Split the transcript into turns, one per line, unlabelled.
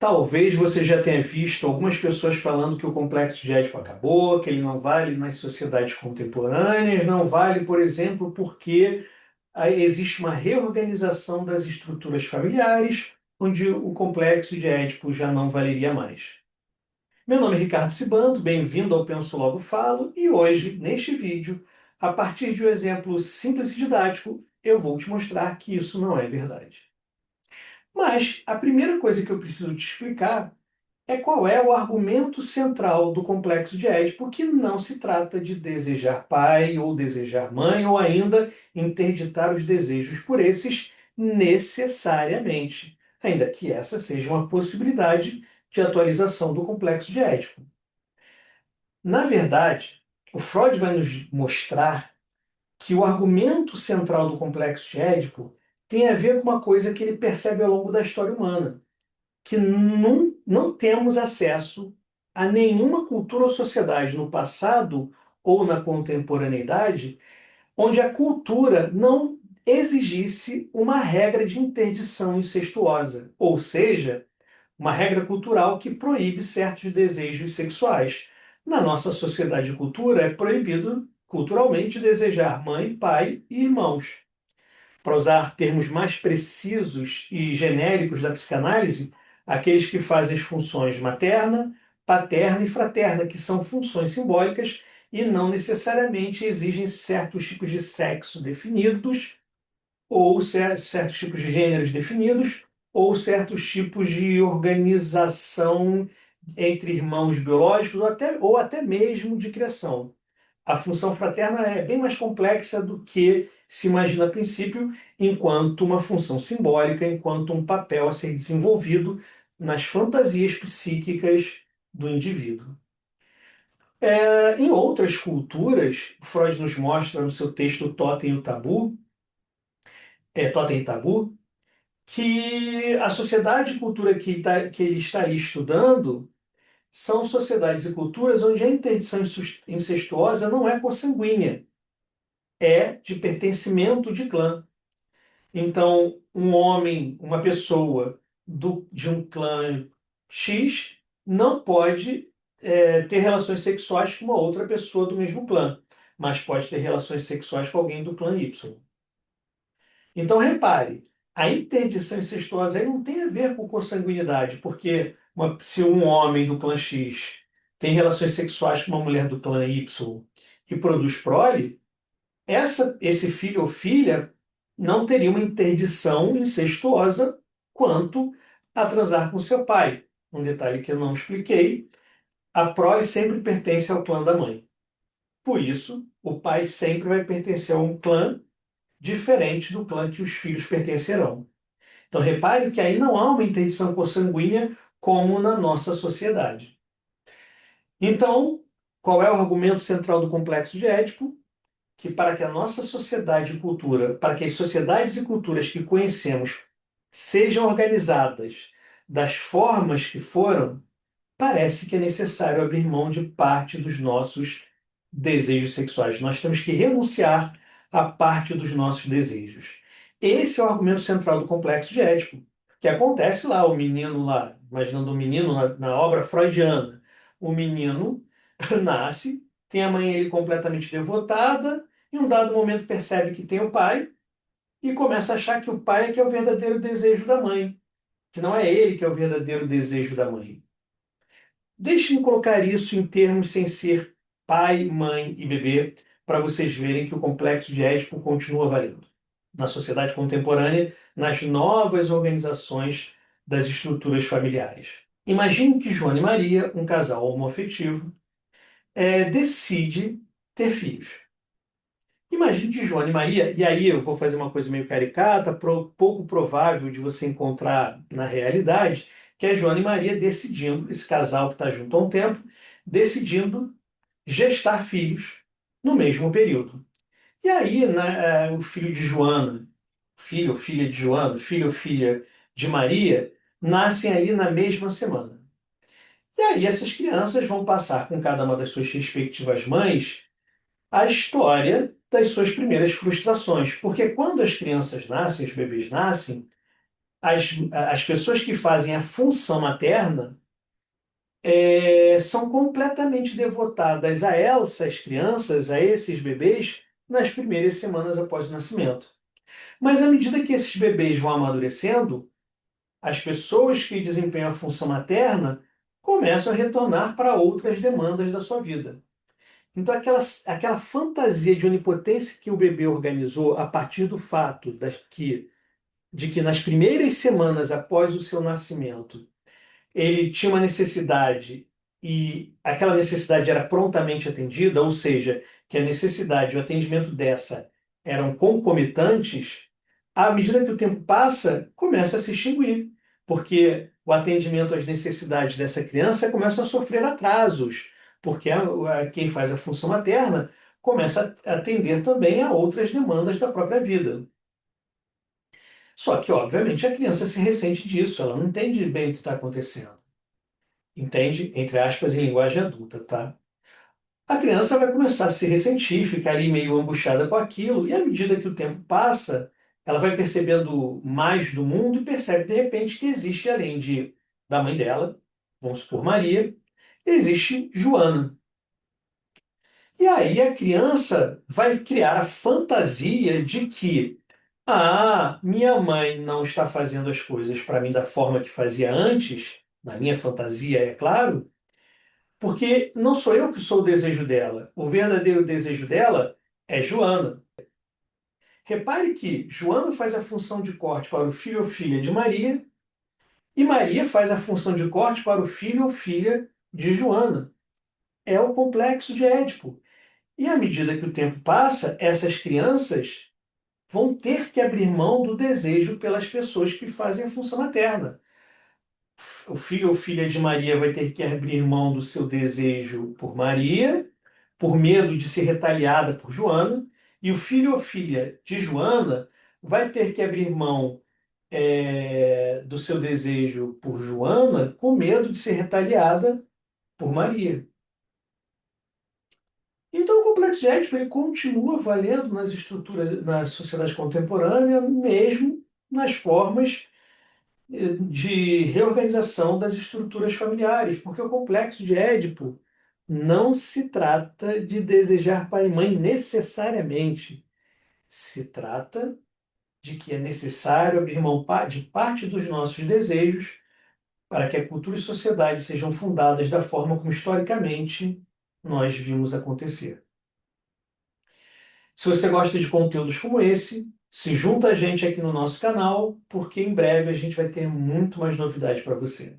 Talvez você já tenha visto algumas pessoas falando que o complexo de Édipo acabou, que ele não vale nas sociedades contemporâneas, não vale, por exemplo, porque existe uma reorganização das estruturas familiares, onde o complexo de Édipo já não valeria mais. Meu nome é Ricardo Sibando, bem-vindo ao Penso Logo Falo, e hoje, neste vídeo, a partir de um exemplo simples e didático, eu vou te mostrar que isso não é verdade. Mas a primeira coisa que eu preciso te explicar é qual é o argumento central do complexo de Édipo, que não se trata de desejar pai ou desejar mãe, ou ainda interditar os desejos por esses necessariamente, ainda que essa seja uma possibilidade de atualização do complexo de Édipo. Na verdade, o Freud vai nos mostrar que o argumento central do complexo de Édipo tem a ver com uma coisa que ele percebe ao longo da história humana, que não temos acesso a nenhuma cultura ou sociedade no passado ou na contemporaneidade onde a cultura não exigisse uma regra de interdição incestuosa, ou seja, uma regra cultural que proíbe certos desejos sexuais. Na nossa sociedade e cultura, é proibido culturalmente desejar mãe, pai e irmãos. Para usar termos mais precisos e genéricos da psicanálise, aqueles que fazem as funções materna, paterna e fraterna, que são funções simbólicas e não necessariamente exigem certos tipos de sexo definidos, ou certos tipos de gêneros definidos, ou certos tipos de organização entre irmãos biológicos, ou até mesmo de criação. A função fraterna é bem mais complexa do que se imagina a princípio, enquanto uma função simbólica, enquanto um papel a ser desenvolvido nas fantasias psíquicas do indivíduo. Em outras culturas, Freud nos mostra no seu texto Totem e o Tabu, Totem e Tabu, que a sociedade e cultura que ele estaria estudando são sociedades e culturas onde a interdição incestuosa não é consanguínea, é de pertencimento de clã. Então, um homem, uma pessoa de um clã X não pode ter relações sexuais com uma outra pessoa do mesmo clã, mas pode ter relações sexuais com alguém do clã Y. Então, repare, a interdição incestuosa aí não tem a ver com consanguinidade, porque se um homem do clã X tem relações sexuais com uma mulher do clã Y e produz prole, esse filho ou filha não teria uma interdição incestuosa quanto a transar com seu pai. Um detalhe que eu não expliquei, a prole sempre pertence ao clã da mãe. Por isso, o pai sempre vai pertencer a um clã diferente do clã que os filhos pertencerão. Então, repare que aí não há uma interdição consanguínea como na nossa sociedade. Então, qual é o argumento central do complexo de Édipo? Que para que a nossa sociedade e cultura, para que as sociedades e culturas que conhecemos sejam organizadas das formas que foram, parece que é necessário abrir mão de parte dos nossos desejos sexuais. Nós temos que renunciar a parte dos nossos desejos. Esse é o argumento central do complexo de Édipo, que acontece lá, o menino lá, imaginando o menino na obra freudiana. O menino nasce, tem a mãe ele completamente devotada, em um dado momento percebe que tem o pai e começa a achar que o pai é que é o verdadeiro desejo da mãe, que não é ele que é o verdadeiro desejo da mãe. Deixe-me colocar isso em termos sem ser pai, mãe e bebê, para vocês verem que o complexo de Édipo continua valendo. Na sociedade contemporânea, nas novas organizações das estruturas familiares. Imagine que Joana e Maria, um casal homoafetivo, decide ter filhos. Imagine que Joana e Maria, e aí eu vou fazer uma coisa meio caricata, pouco provável de você encontrar na realidade, que é Joana e Maria decidindo, esse casal que está junto há um tempo, decidindo gestar filhos no mesmo período. E aí, né, o filho de Joana, filho ou filha de Joana, filho ou filha de Maria, nascem ali na mesma semana. E aí essas crianças vão passar com cada uma das suas respectivas mães a história das suas primeiras frustrações. Porque quando as crianças nascem, os bebês nascem, as pessoas que fazem a função materna são completamente devotadas a essas crianças, a esses bebês, nas primeiras semanas após o nascimento. Mas à medida que esses bebês vão amadurecendo, as pessoas que desempenham a função materna começam a retornar para outras demandas da sua vida. Então, aquela fantasia de onipotência que o bebê organizou a partir do fato de que nas primeiras semanas após o seu nascimento ele tinha uma necessidade e aquela necessidade era prontamente atendida, ou seja, que a necessidade e o atendimento dessa eram concomitantes, à medida que o tempo passa, começa a se extinguir, porque o atendimento às necessidades dessa criança começa a sofrer atrasos, porque quem faz a função materna começa a atender também a outras demandas da própria vida. Só que, obviamente, a criança se ressente disso, ela não entende bem o que está acontecendo. Entende? Entre aspas, em linguagem adulta, tá? A criança vai começar a se ressentir, ficar ali meio angustiada com aquilo, e à medida que o tempo passa, ela vai percebendo mais do mundo e percebe de repente que existe, além da mãe dela, vamos supor Maria, existe Joana. E aí a criança vai criar a fantasia de que, minha mãe não está fazendo as coisas para mim da forma que fazia antes, na minha fantasia, é claro. Porque não sou eu que sou o desejo dela. O verdadeiro desejo dela é Joana. Repare que Joana faz a função de corte para o filho ou filha de Maria, e Maria faz a função de corte para o filho ou filha de Joana. É o complexo de Édipo. E à medida que o tempo passa, essas crianças vão ter que abrir mão do desejo pelas pessoas que fazem a função materna. O filho ou filha de Maria vai ter que abrir mão do seu desejo por Maria, por medo de ser retaliada por Joana, e o filho ou filha de Joana vai ter que abrir mão do seu desejo por Joana com medo de ser retaliada por Maria. Então, o complexo de Édipo ele continua valendo nas estruturas, na sociedade contemporânea, mesmo nas formas de reorganização das estruturas familiares, porque o complexo de Édipo não se trata de desejar pai e mãe necessariamente. Se trata de que é necessário abrir mão de parte dos nossos desejos para que a cultura e sociedade sejam fundadas da forma como historicamente nós vimos acontecer. Se você gosta de conteúdos como esse, se junta a gente aqui no nosso canal, porque em breve a gente vai ter muito mais novidade para você.